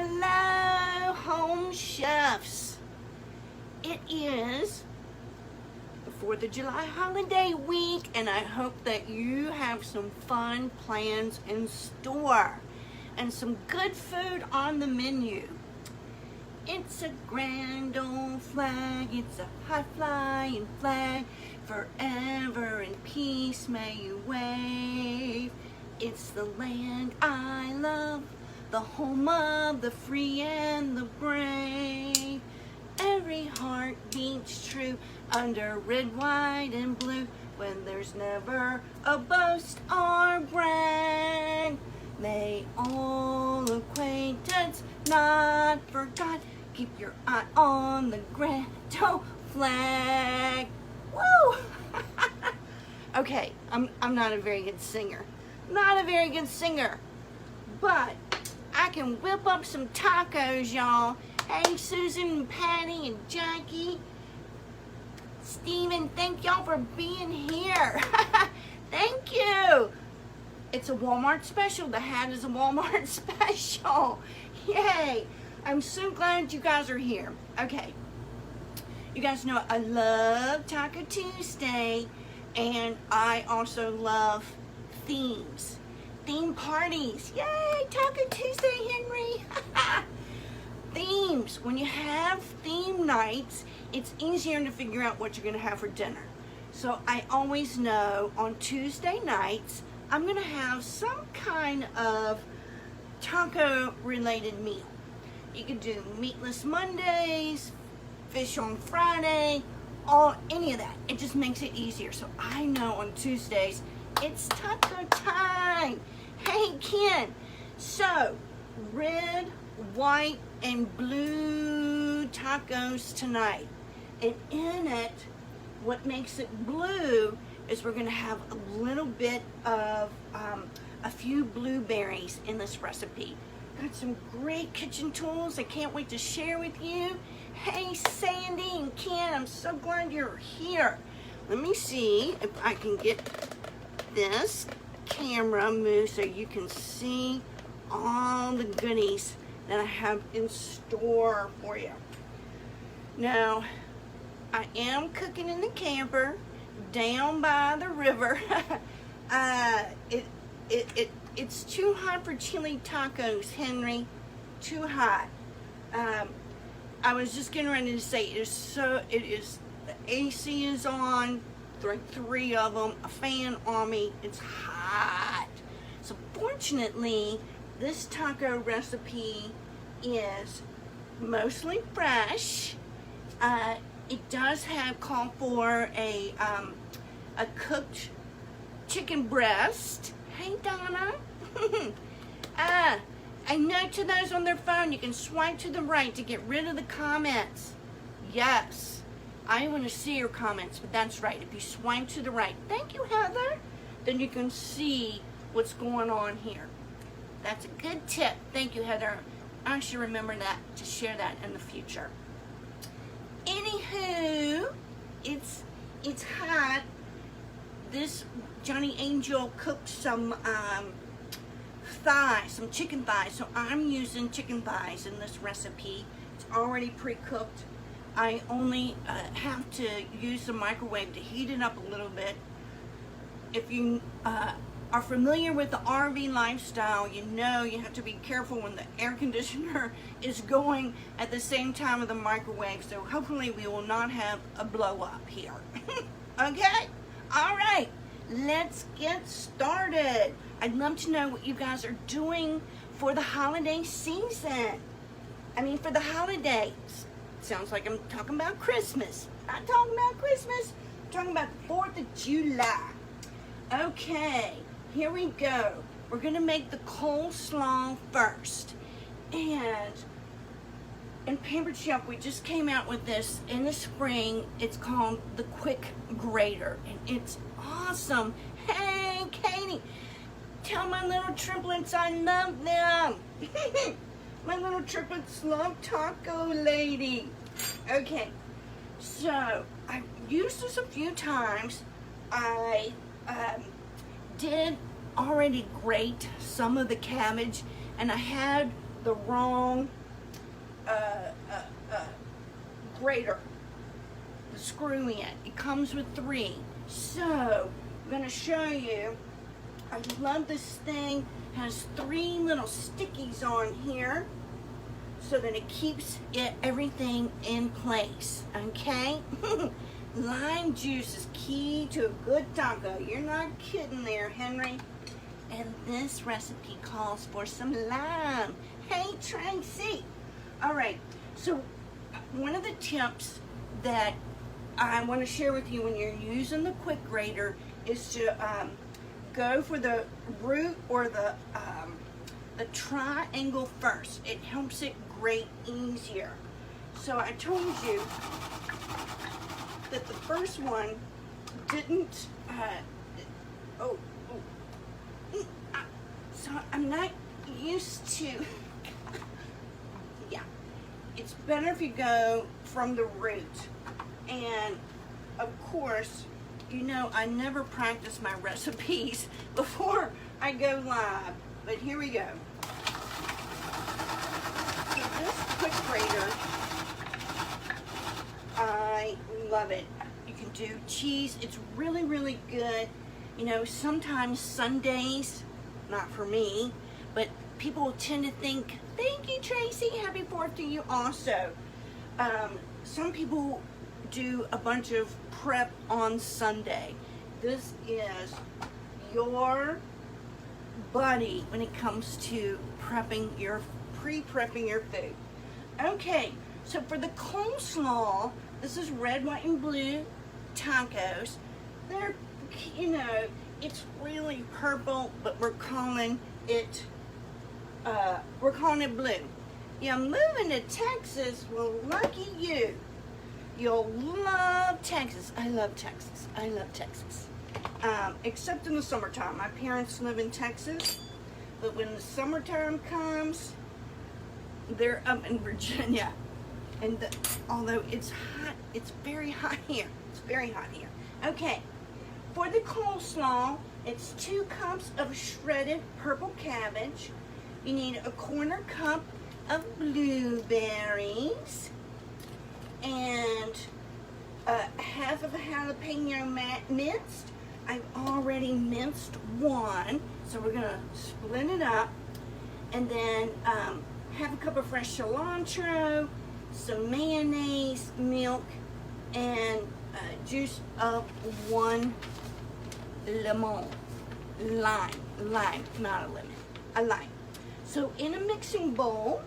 Hello, home chefs. It is the 4th of July holiday week, and I hope that you have some fun plans in store and some good food on the menu. It's a grand old flag, it's a high-flying flag, forever in peace may you wave. It's the land I love, the home of the free and the brave. Every heart beats true under red, white, and blue, when there's never a boast or brag. May all acquaintance not forgot, keep your eye on the grand old flag. Woo! Okay, I'm not a very good singer. Not a very good singer, but I can whip up some tacos, y'all. Hey, Susan and Patty and Jackie, Steven, thank y'all for being here. Thank you. It's a Walmart special. The hat is a Walmart special. Yay. I'm so glad you guys are here. Okay. You guys know I love Taco Tuesday, and I also love themes. Theme parties. Yay, Taco Tuesday, Henry. Themes. When you have theme nights, it's easier to figure out what you're going to have for dinner. So I always know on Tuesday nights, I'm going to have some kind of taco related meal. You could do meatless Mondays, fish on Friday, any of that. It just makes it easier. So I know on Tuesdays, it's taco time. Hey, Ken. So, red, white, and blue tacos tonight. And in it, what makes it blue is we're going to have a little bit of a few blueberries in this recipe. Got some great kitchen tools I can't wait to share with you. Hey, Sandy and Ken, I'm so glad you're here. Let me see if I can get this camera moved so you can see all the goodies that I have in store for you. Now, I am cooking in the camper down by the river. It's too hot for chili tacos, Henry. Too hot. I was just getting ready to say the AC is on, three of them, a fan on me. It's hot. So fortunately, this taco recipe is mostly fresh. It does call for a cooked chicken breast. Hey, Donna. A note to those on their phone, you can swipe to the right to get rid of the comments. Yes, I want to see your comments, but that's right. If you swipe to the right, thank you, Heather, then you can see what's going on here. That's a good tip. Thank you, Heather. I should remember that to share that in the future. Anywho, it's hot. This Johnny Angel cooked some thighs, some chicken thighs. So I'm using chicken thighs in this recipe. It's already pre-cooked. I only have to use the microwave to heat it up a little bit. If you are familiar with the RV lifestyle, you know you have to be careful when the air conditioner is going at the same time of the microwave. So hopefully we will not have a blow up here. Okay? All right. Let's get started. I'd love to know what you guys are doing for the holiday season. I mean, for the holidays. Sounds like I'm talking about Christmas. Not talking about Christmas. I'm talking about the 4th of July. Okay, here we go. We're going to make the coleslaw first. And in Pampered Chef, we just came out with this in the spring. It's called the Quick Grater. And it's awesome. Hey, Katie. Tell my little triplets I love them. My little triplets love Taco Lady. Okay, so I've used this a few times. I did already grate some of the cabbage, and I had the wrong grater, the screw in. It comes with 3. So I'm going to show you. I love this thing. It has 3 little stickies on here so that it keeps everything in place. Okay? Lime juice is key to a good taco. You're not kidding there, Henry. And this recipe calls for some lime. Hey, Tracy. All right, so one of the tips that I want to share with you when you're using the quick grater is to go for the root or the triangle first. It helps it grate easier. So I told you that the first one didn't, so I'm not used to, yeah, it's better if you go from the root. And of course, you know, I never practice my recipes before I go live, but here we go. So this quick grater, I love it. You can do cheese. It's really, really good. You know, sometimes Sundays, not for me, but people tend to think, thank you, Tracy, happy 4th to you also. Some people do a bunch of prep on Sunday. This is your buddy when it comes to pre-prepping your food. Okay, so for the coleslaw, this is red, white, and blue tacos. They're, you know, it's really purple, but we're calling it blue. You're moving to Texas, well, lucky you. You'll love Texas. I love Texas. I love Texas. Except in the summertime. My parents live in Texas, but when the summertime comes, they're up in Virginia. And although it's hot, it's very hot here. It's very hot here. Okay, for the coleslaw, it's 2 cups of shredded purple cabbage. You need a 1/4 cup of blueberries and 1/2 of a jalapeno minced. I've already minced 1, so we're gonna split it up. And then 1/2 cup of fresh cilantro, some mayonnaise, milk, and juice of 1 lime, not a lemon, a lime. So in a mixing bowl,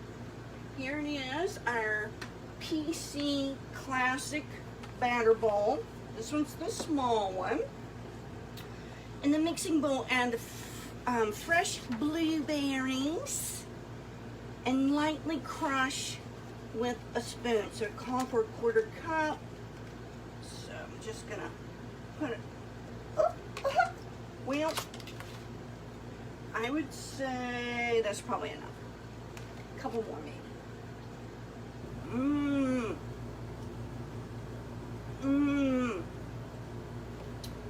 here it is, our PC Classic batter bowl. This one's the small one. In the mixing bowl, add the fresh blueberries and lightly crush with a spoon. So call for 1/4 cup. So I'm just gonna put it. Well, I would say that's probably enough. A couple more maybe.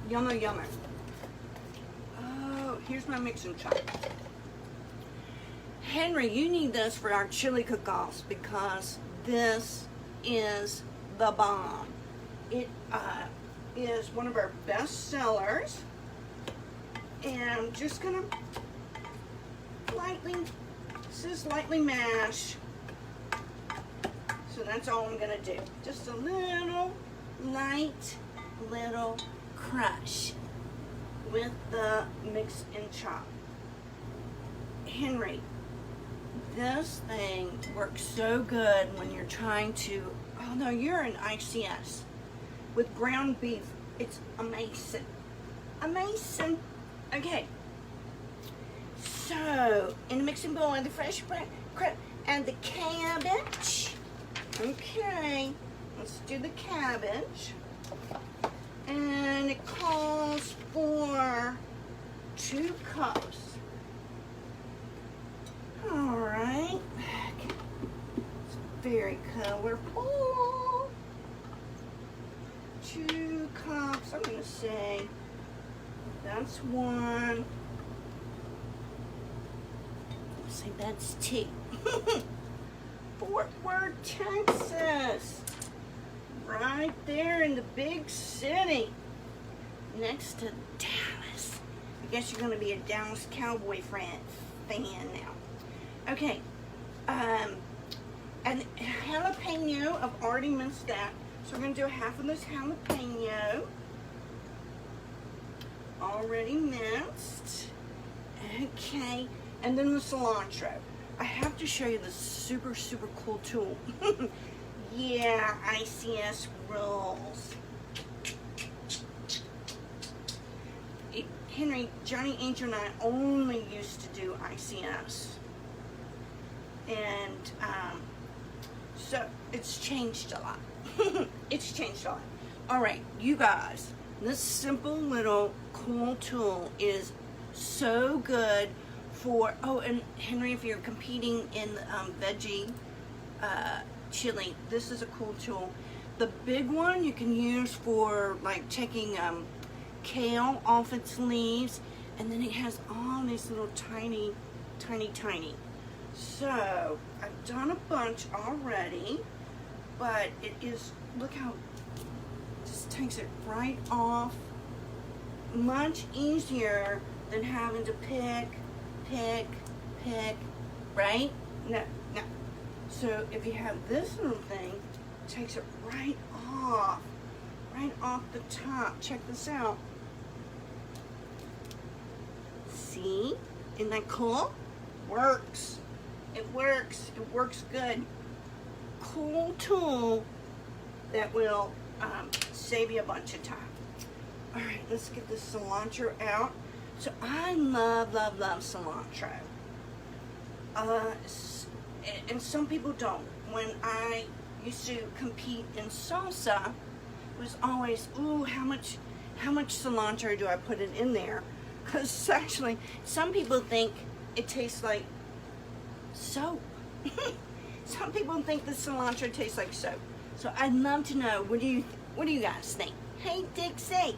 Yummer, yummer. Oh, here's my mixing chop. Henry, you need this for our chili cook-offs because this is the bomb. It is one of our best sellers. And I'm just gonna lightly mash. So that's all I'm gonna do. Just a little light little crush with the mix and chop. Henry, this thing works so good when you're trying to, oh no, you're in ICS with ground beef. It's amazing. Amazing. Okay. So, in the mixing bowl, add the fresh and the cabbage. Okay, let's do the cabbage. And it calls for 2 cups. All right. It's very colorful. 2 cups, I'm gonna say that's 1. say that's T. Fort Worth, Texas. Right there in the big city. Next to Dallas. I guess you're going to be a Dallas Cowboy fan now. Okay. And jalapeno, I've already minced that. So we're going to do half of this jalapeno. Already minced. Okay. And then the cilantro. I have to show you this super, super cool tool. Yeah, ICS rules. Henry, Johnny Angel and I only used to do ICS. And so it's changed a lot. It's changed a lot. Alright, you guys, this simple little cool tool is so good for, oh, and Henry, if you're competing in veggie chili, this is a cool tool. The big one you can use for like taking kale off its leaves, and then it has all these little tiny. So I've done a bunch already, but it is, look how it just takes it right off. Much easier than having to pick, right? No. So if you have this little thing, it takes it right off the top. Check this out. See? Isn't that cool? Works. It works. It works good. Cool tool that will save you a bunch of time. All right, let's get this cilantro out. So I love cilantro. And some people don't. When I used to compete in salsa, it was always, ooh, how much cilantro do I put in there? Because actually, some people think it tastes like soap. Some people think the cilantro tastes like soap. So I'd love to know, what do you guys think? Hey, Dixie,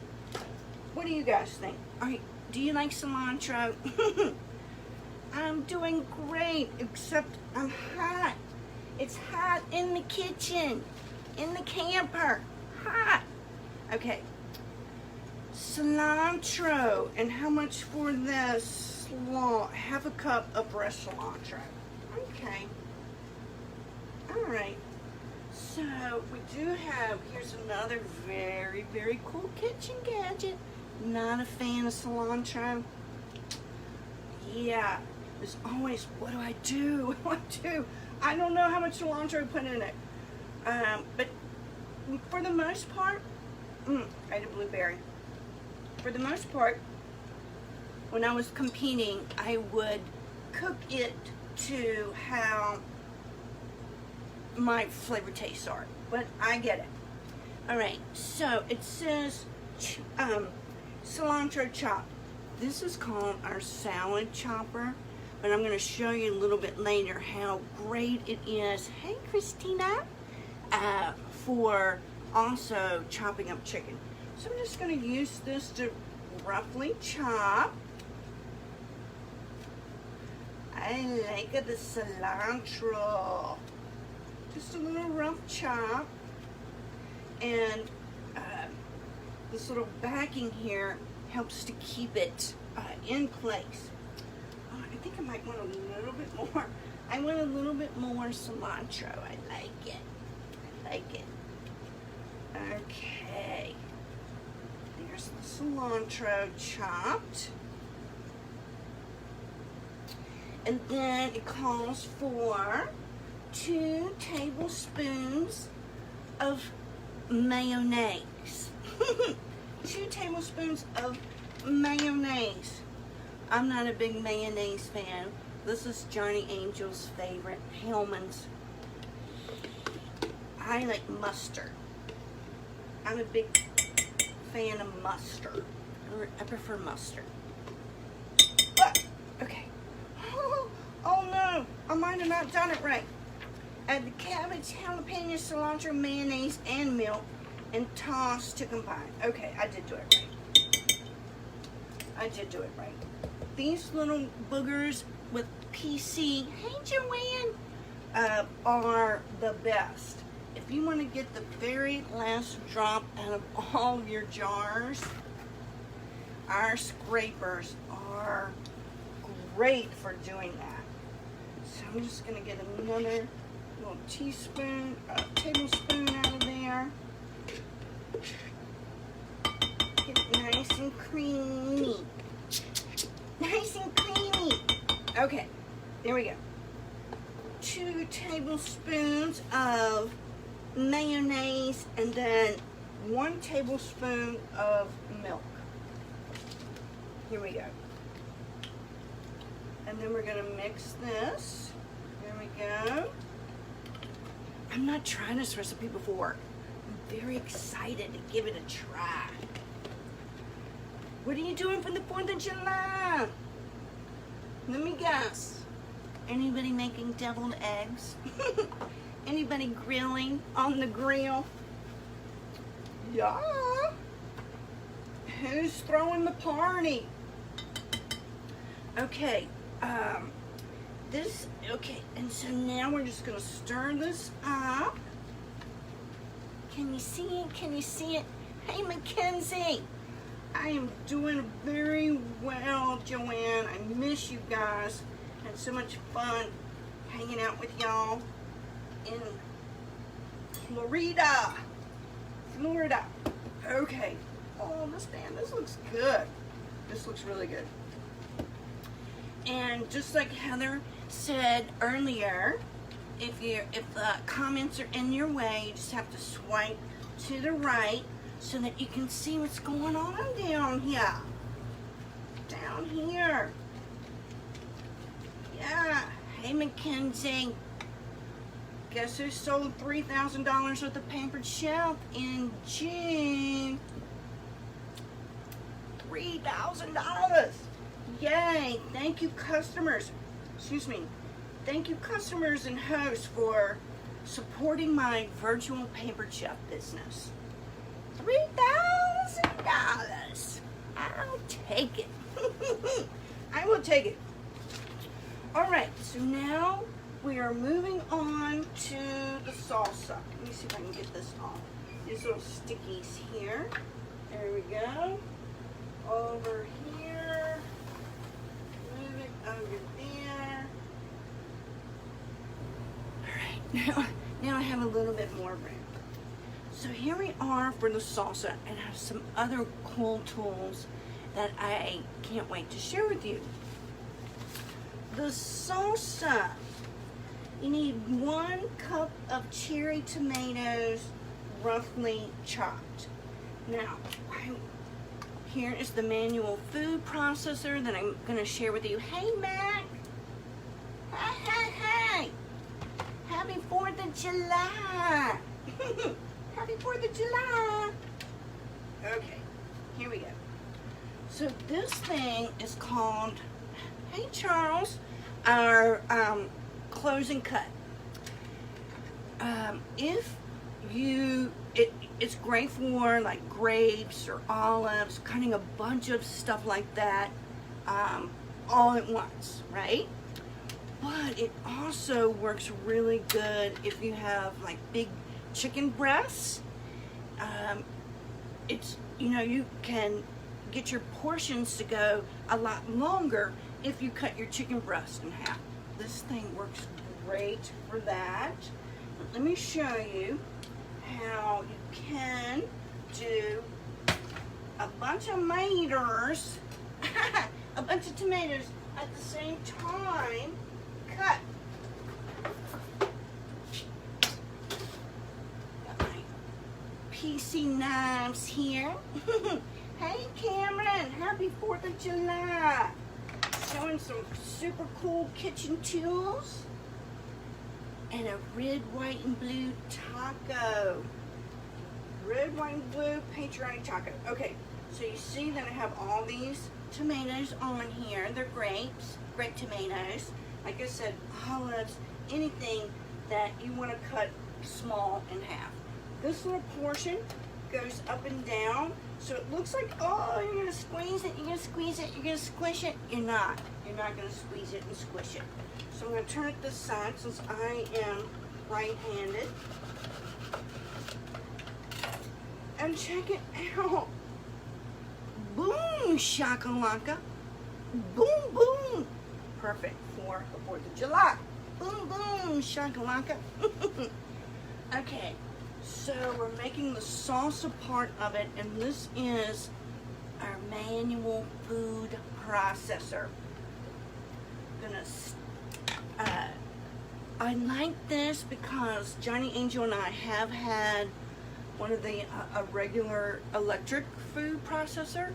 what do you guys think? All right, do you like cilantro? I'm doing great, except I'm hot. It's hot in the kitchen, in the camper, hot. Okay, cilantro, and how much for this? Half a cup of fresh cilantro. Okay, all right. So we do have, here's another very, very cool kitchen gadget. Not a fan of cilantro. Yeah. There's always, what do I do? I don't know how much cilantro to put in it. But for the most part, I had a blueberry. For the most part, when I was competing, I would cook it to how my flavor tastes are. But I get it. All right, so it says cilantro chop. This is called our salad chopper. But I'm going to show you a little bit later how great it is. Hey, Christina. For also chopping up chicken. So I'm just going to use this to roughly chop. I like the cilantro. Just a little rough chop. And this little backing here helps to keep it in place. I think I might want a little bit more. I want a little bit more cilantro. I like it. Okay. There's the cilantro chopped. And then it calls for 2 tablespoons of mayonnaise. 2 tablespoons of mayonnaise. I'm not a big mayonnaise fan. This is Johnny Angel's favorite, Hellman's. I like mustard. I'm a big fan of mustard. I prefer mustard. But, okay. Oh no, I might have not done it right. Add the cabbage, jalapeno, cilantro, mayonnaise, and milk, and toss to combine. Okay, I did do it right. These little boogers with PC, hey Joanne, are the best. If you want to get the very last drop out of all of your jars, our scrapers are great for doing that. So I'm just going to get another little tablespoon out of there. Get it nice and creamy. Nice and creamy. Okay, there we go. 2 tablespoons of mayonnaise and then 1 tablespoon of milk. Here we go. And then we're going to mix this. There we go. I'm not trying this recipe before. I'm very excited to give it a try. What are you doing for the 4th of July? Let me guess. Anybody making deviled eggs? Anybody grilling on the grill? Yeah. Who's throwing the party? Okay. And so now we're just gonna stir this up. Can you see it? Can you see it? Hey, Mackenzie. I am doing very well, Joanne. I miss you guys. Had so much fun hanging out with y'all in Florida. Okay. Oh, this looks good. This looks really good. And just like Heather said earlier, if the comments are in your way, you just have to swipe to the right so that you can see what's going on down here. Down here. Yeah. Hey, Mackenzie. Guess who sold $3,000 worth of Pampered Chef in June? $3,000. Yay. Thank you, customers. Excuse me. Thank you, customers and hosts, for supporting my virtual Pampered Chef business. $3,000. I'll take it. I will take it. All right, so now we are moving on to the salsa. Let me see if I can get this off. These little stickies here. There we go. Over here. Move it over there. All right, now I have a little bit more room. So here we are for the salsa, and I have some other cool tools that I can't wait to share with you. The salsa. You need 1 cup of cherry tomatoes, roughly chopped. Now, here is the manual food processor that I'm going to share with you. Hey, Mac. Hey. Happy 4th of July. Happy 4th of July. Okay, here we go. So this thing is called, hey Charles, our close and cut. It's great for like grapes or olives, cutting a bunch of stuff like that all at once, right? But it also works really good if you have like big chicken breasts. You can get your portions to go a lot longer if you cut your chicken breast in half. This thing works great for that. Let me show you how you can do a bunch of tomatoes at the same time. Cut. Got my PC knives here. Hey Cameron, happy 4th of July. Showing some super cool kitchen tools. And a red, white, and blue taco. Red, white, and blue patriotic taco. Okay, so you see that I have all these tomatoes on here. They're grapes, grape tomatoes. Like I said, olives, anything that you want to cut small in half. This little portion goes up and down, so it looks like, oh, you're going to squeeze it, you're going to squeeze it, you're going to squish it. You're not. You're not going to squeeze it and squish it. So I'm going to turn it this side since I am right-handed. And check it out. Boom, shakalaka. Boom, boom. Perfect for the 4th of July. Boom, boom, shakalaka. Okay, so we're making the salsa part of it, and this is our manual food processor. I like this because Johnny Angel and I have had one of the a regular electric food processor,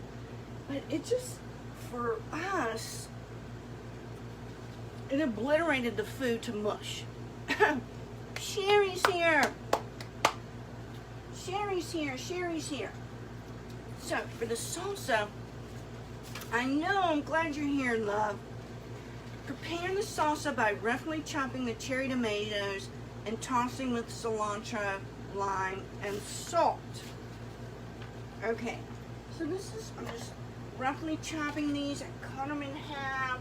but it just, for us, it obliterated the food to mush. Sherry's here. Sherry's here. Sherry's here. So for the salsa, I'm glad you're here, love. Prepare the salsa by roughly chopping the cherry tomatoes and tossing with cilantro, lime, and salt. Okay, so I'm just roughly chopping these. I cut them in half.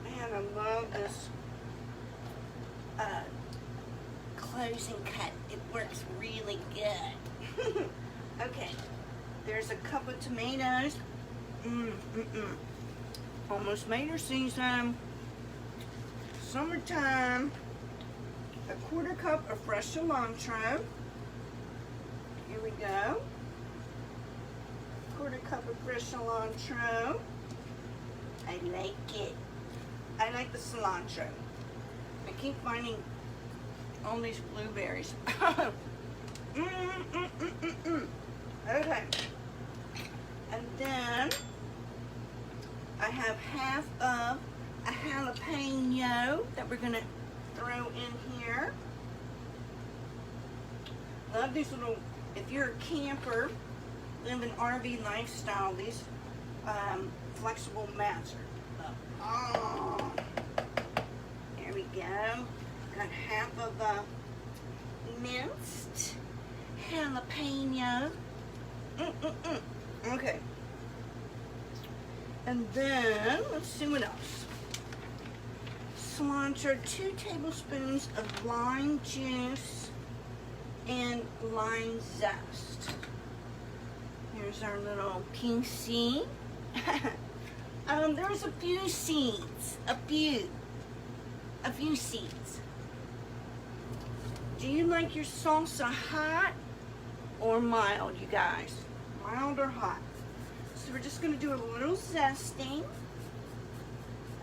Man, I love this closing cut. It works really good. Okay, there's a cup of tomatoes. Almost made her season. Summertime. A 1/4 cup of fresh cilantro. Here we go. 1/4 cup of fresh cilantro. I like it. I like the cilantro. I keep finding all these blueberries. Okay. And then I have half of a jalapeno that we're gonna throw in here. Love these little, if you're a camper, live an RV lifestyle, these flexible mats are oh. There we go. Got half of minced jalapeno. Okay. And then, let's see what else. Cilantro, 2 tablespoons of lime juice and lime zest. Here's our little pink seed. There's a few seeds. A few seeds. Do you like your salsa hot or mild, you guys? Mild or hot? So we're just going to do a little zesting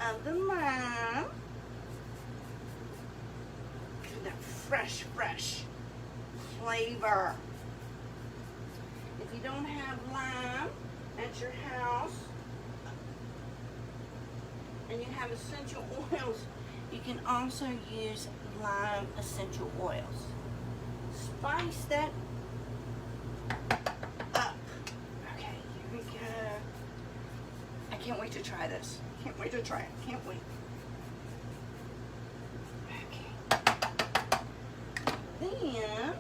of the lime. Get that fresh flavor. If you don't have lime at your house and you have essential oils, you can also use lime essential oils. Spice that up. Okay, here we go. I can't wait to try this. Can't wait to try it. Can't wait. Okay. Then,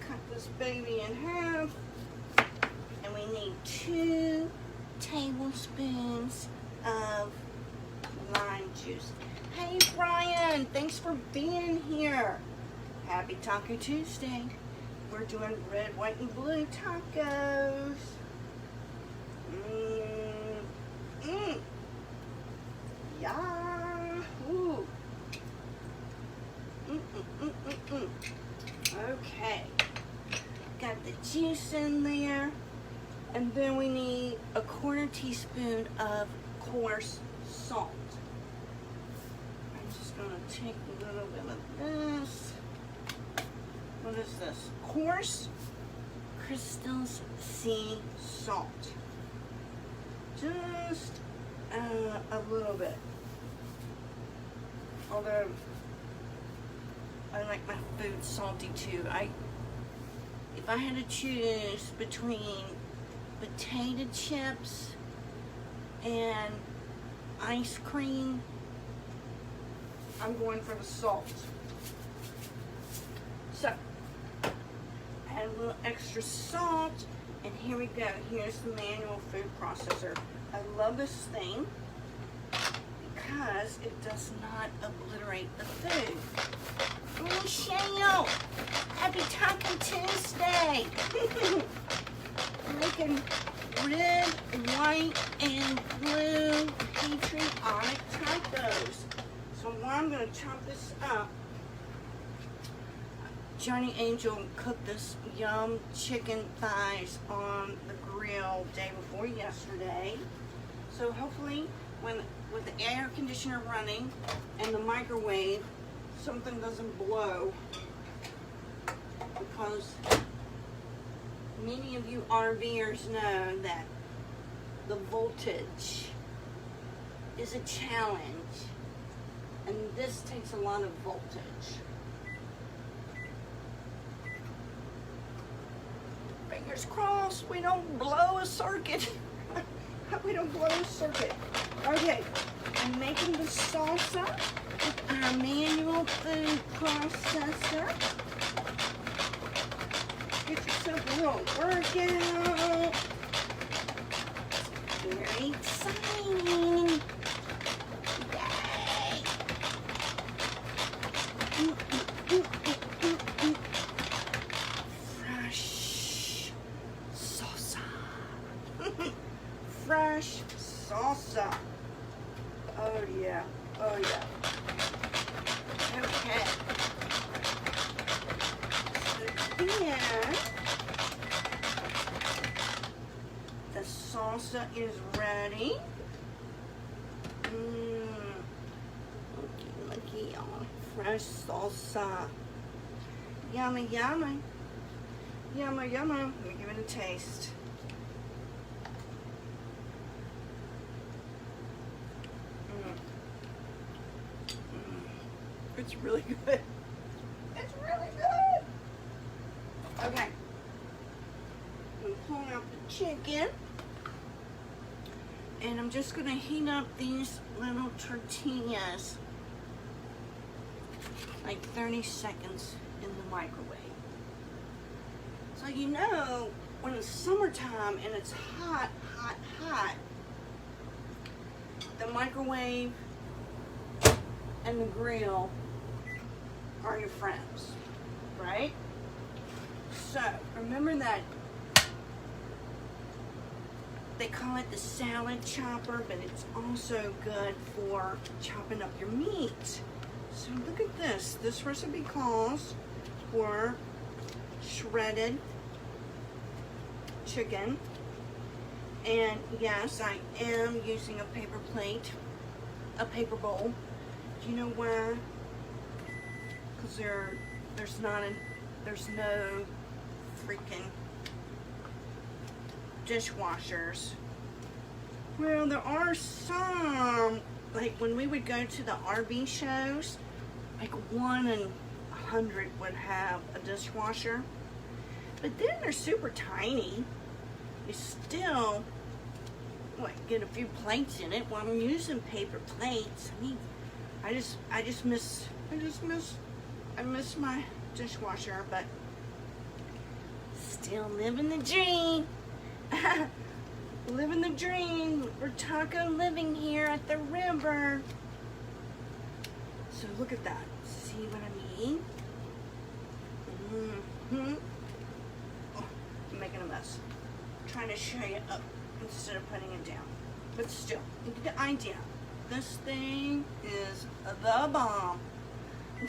cut this baby in half. And we need 2 tablespoons of lime juice. Hey Brian, thanks for being here. Happy Taco Tuesday. We're doing red, white, and blue tacos. Yahoo. Okay. Got the juice in there. And then we need a 1/4 teaspoon of coarse salt. I'm just going to take a little bit of this. What is this? Coarse crystals sea salt. Just a little bit. Although I like my food salty too. If I had to choose between potato chips and ice cream, I'm going for the salt. So, add a little extra salt, and here we go. Here's the manual food processor. I love this thing. because it does not obliterate the food. Michelle, happy Taco Tuesday. Making red, white, and blue patriotic tacos. So I'm going to chop this up. Johnny Angel cooked this yum chicken thighs on the grill day before yesterday. So hopefully, with the air conditioner running and the microwave, something doesn't blow, because many of you RVers know that the voltage is a challenge, and this takes a lot of voltage. Fingers crossed we don't blow a circuit. We don't blow a circuit. Okay, I'm making the salsa with our manual food processor. Get yourself a little workout. Very exciting. Yay. Fresh salsa. Fresh salsa. Oh yeah. Oh yeah. Okay. So then the salsa is ready. Looky, y'all. Fresh salsa. Yummy, yummy. Yummy, yummy. Let me give it a taste. It's really good. It's really good. Okay. I'm pulling out the chicken. And I'm just going to heat up these little tortillas like 30 seconds in the microwave. So you know, when it's summertime and it's hot, hot, hot, the microwave and the grill are your friends, right? So remember that they call it the salad chopper, but it's also good for chopping up your meat. So look at this. This recipe calls for shredded chicken. And yes, I am using a paper plate, a paper bowl. Do you know why? Because there's no freaking dishwashers. Well, there are some, like when we would go to the RV shows, like 1 in 100 would have a dishwasher. But then they're super tiny. You still get a few plates in it. Well, I'm using paper plates. I mean, I miss my dishwasher, but still living the dream. Living the dream. We're taco living here at the river. So look at that. See what I mean? Oh, I'm making a mess. I'm trying to show you up instead of putting it down. But still, you get the idea. This thing is the bomb.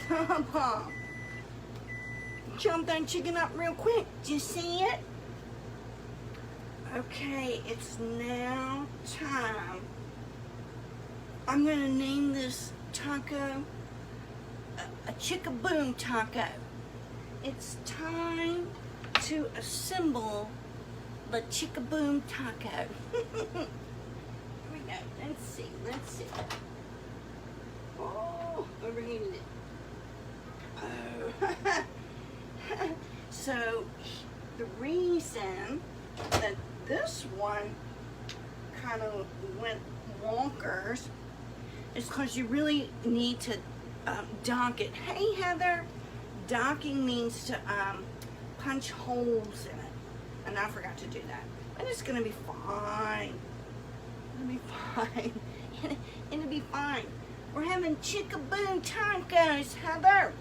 The bomb. Jump that chicken up real quick. Do you see it? Okay, it's now time. I'm going to name this taco a Chick-a-Boom taco. It's time to assemble the Chick-a-Boom taco. Here we go. Let's see. Oh, overheated it. Oh. So, the reason that this one kind of went wonkers is because you really need to dock it. Hey, Heather. Docking means to punch holes in it. And I forgot to do that. But it's going to be fine. It'll be fine. and it'll be fine. We're having chickaboom tacos, Heather.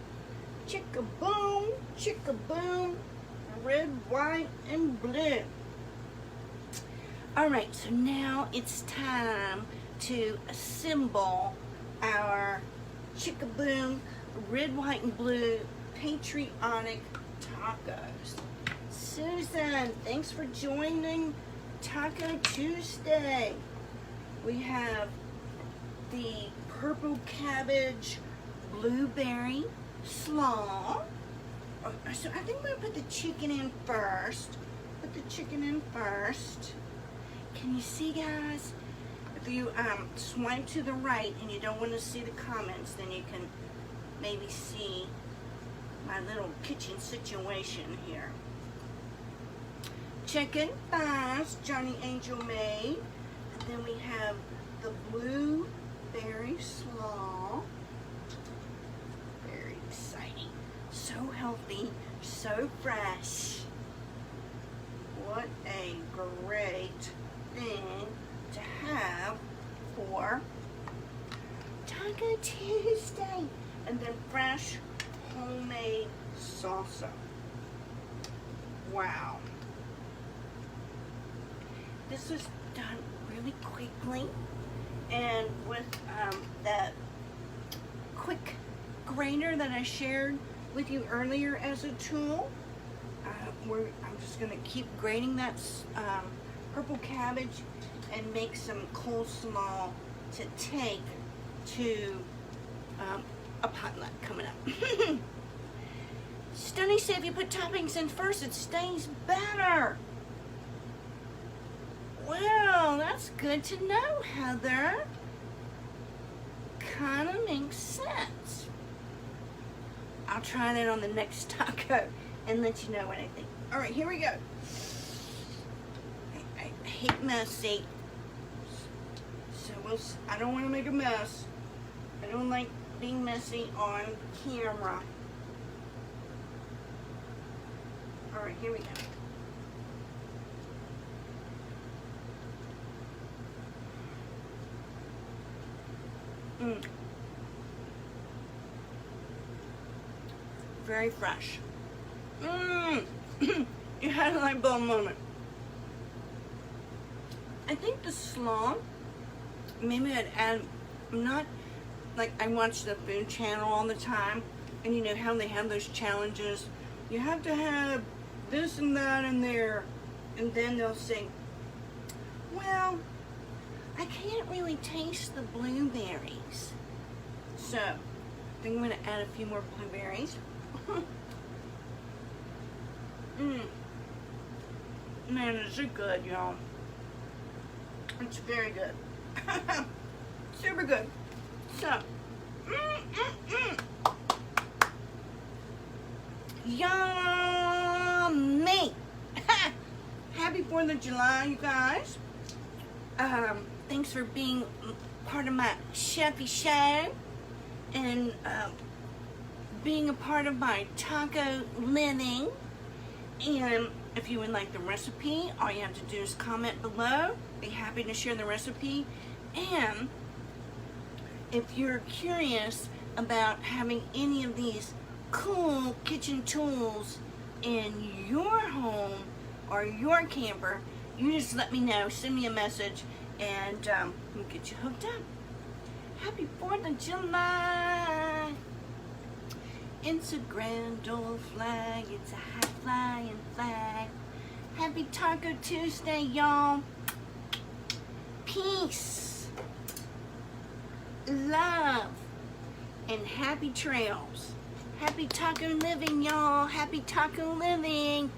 Chickaboom, chickaboom, red, white, and blue. All right, so now it's time to assemble our chickaboom, red, white, and blue patriotic tacos. Susan, thanks for joining Taco Tuesday. We have the purple cabbage blueberry slaw. So I think I'm gonna put the chicken in first. Put the chicken in first. Can you see, guys? If you swipe to the right and you don't want to see the comments, then you can maybe see my little kitchen situation here. Chicken thighs, Johnny Angel made. And then we have the blueberry slaw. Very exciting. So healthy, so fresh. What a great thing to have for Taco Tuesday. And then fresh homemade salsa. Wow. This was done really quickly, and with that quick grater that I shared with you earlier as a tool, I'm just going to keep grating that purple cabbage and make some coleslaw to take to a potluck coming up. Stunny said if you put toppings in first, it stays better. Well, that's good to know, Heather. Kind of makes sense. I'll try that on the next taco and let you know what I think. All right, here we go. I hate messy, so I don't want to make a mess. I don't like being messy on camera. All right, here we go. Very fresh. You had a light bulb moment. I think the slaw, maybe I'd add, I'm not, like, I watch the food channel all the time, and you know how they have those challenges. You have to have this and that in there, and then they'll say, well, I can't really taste the blueberries. So, I think I'm going to add a few more blueberries. Man, is it good, y'all. It's very good. Super good. So, yummy. Happy 4th of July, you guys. Thanks for being part of my chefy show and being a part of my taco living. And if you would like the recipe, all you have to do is comment below. Be happy to share the recipe. And if you're curious about having any of these cool kitchen tools in your home or your camper, you just let me know, send me a message, and we'll get you hooked up. Happy 4th of July. It's a grand old flag. It's a high flying flag. Happy Taco Tuesday, y'all. Peace, love, and happy trails. Happy taco living, y'all. Happy taco living.